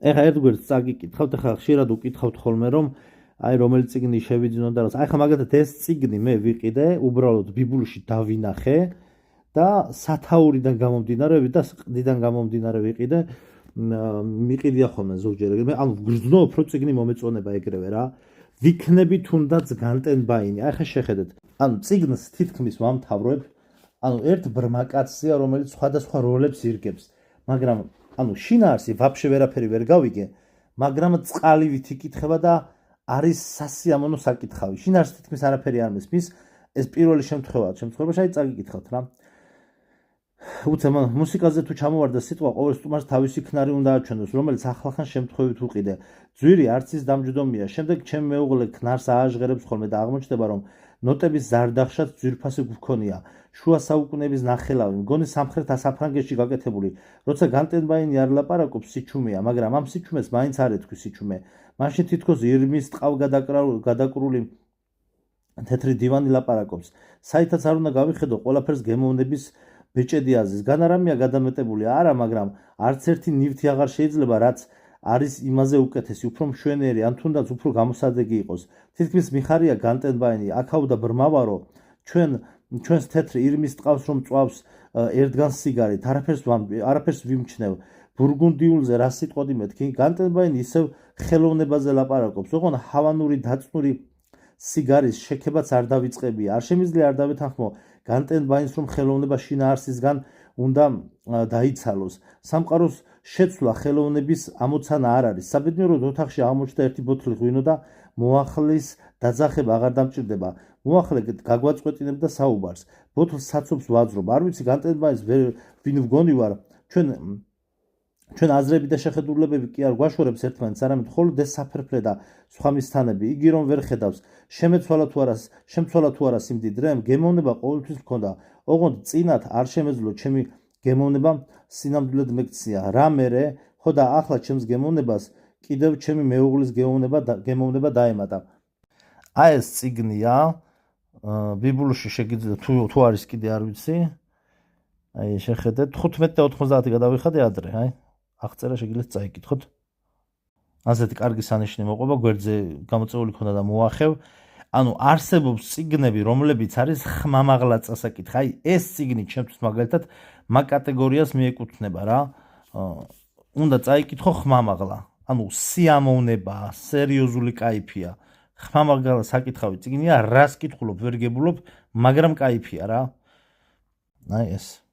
ეხა ერთგვერდს წაგიკითხავთ, ეხა ხშირად უკითხავთ ხოლმე, რომ აი რომელი წიგნი შევიძინო და რა. აი ხა მაგალითად ეს წიგნი მე ვიყიდე, უბრალოდ ბიბლიაში დავინახე და სათაურიდან გამომდინარე და ყდიდან გამომდინარე ვიყიდე, მიყიდია ხოლმე ზოგჯერ. მე ანუ გრძნობ, რომ წიგნი მომეწონება ეგრევე რა. ვიქნები თუნდაც განტენბაინი. აი ხა შეხედეთ. ანუ წიგნს თითქმის ვამთავრებ, ანუ ერთ ბრმაკაცია, რომელიც სხვადასხვა როლებს ირგებს. მაგრამ ანუ შინაარსი ვაფშე ვერაფერი ვერ გავიგე, მაგრამ წყალივით იკითხება და არის სასიამოვნო საკითხავი. შინაარსი თითქმის არაფერი არ მესმის, ეს პირველი შემთხვევაში აი წაგიკითხავთ რა. უცებ მუსიკაზე თუ ჩამოვარდა სიტყვა, ყოველ სტუმარს თავისი ქნარი უნდა აჩვენოს, რომელიც ახლახან შემთხვევით უყიდე. ძვირი არც ის დამჯდომია. შემდეგ ჩემი მეუღლე ქნარს ააჟღერებს ხოლმე და აღმოჩნდება, რომ ნოტების ზარდახშად ძვირფასი გვქონია. შუა საუკუნეების ნახელავი, მგონი სამხრეთ საფრანგეთში გაკეთებული. როცა განტენბაინი არ ლაპარაკობს, სიჩუმეა, მაგრამ ამ სიჩუმეს მაინც არ ეთქვი სიჩუმე. მაშინ თითქოს ირმის ტყავგადაკრული თეთრი დივანი ლაპარაკობს. საითაც არ უნდა გავიხედო, ყველაფერს გემოვნების ბეჭედი აზის. განარამია გადამეტებული არა, მაგრამ არც ერთი ნივთი აღარ შეიძლება, რაც არის იმაზე უკეთესი, უფრო მშვენიერი, ან თუნდაც უფრო გამოსადეგი იყოს. თითქმის მიხარია განტენბაინი, აქაუდა ბრმავარო, ჩვენს თეთრ ირმის ტყავს რომ წვავს ერთგან სიგარით, არაფერს ვიმჩნევ. ბურგუნდიულზე რა სიტყვადი მეთქი? განტენბაინი ისევ ხელოვნებაზე ლაპარაკობს, ოღონდ ჰავანური დაწნური სიგარის შექებაც არ დავიწყებია. არ შემიძლია არ დავეთანხმო განტენბაინს, რომ ხელოვნება შინაარსისგან უნდა დაიცალოს. სამყაროს შეცვლა ხელოვნების ამოცანა არ არის. საბედნიეროდ ოთახში აღმოჩნდა ერთი ბოთლი ღვინო და მოახლის დაძახება აღარ დამჭირდება. მოახლე გაგვაწყვეტინებ და საუბარს. ბოთლს საცობს ვაძრობ. არ ვიცი განტენბაინს ვინ ვგონი ვარ. ჩვენ აზრები და შეხედულებები კი არ გვაშორებს ერთმანეთს, არამედ მხოლოდ ეს საფერფლე და სხვა მისთანები. იგი რომ ვერ ხედავს, შემცვალა თუ არა სიმდიდრემ, გემოვნება ყოველთვის მქონდა. ოღონდ წინათ არ შემეძლო ჩემი გემოვნება სინამდვილედ მეკცია. რა მერე? ხო და ახლა ჩემს გემოვნებას კიდევ ჩემი მეუღლის გემოვნება დაემატა. აი ეს წიგნია, ბიბლიაში შეგიძლიათ თუ არის კიდე არ ვიცი. აი შეხედეთ 15 და 90 გადავიხადე ადრე, აი აღწერა შეგიძლიათ წაიკითხოთ. ასეთი კარგი სანიშნე მოყვება, გვერდზე გამოწეული ქონდა და მოახევ. ანუ არსებობს წიგნები, რომლებიც არის ხმამაღლა წასაკითხი. აი ეს წიგნი ჩემთვის მაგალითად მაგ კატეგორიას მიეკუთვნება რა. უნდა წაიკითხო ხმამაღლა. ანუ სიამოვნება, სერიოზული кайფია. ხმამაღლა საკითხავი წიგნია, რას კითხულობ, ვერ გებულობ, მაგრამ кайფია რა. აი ეს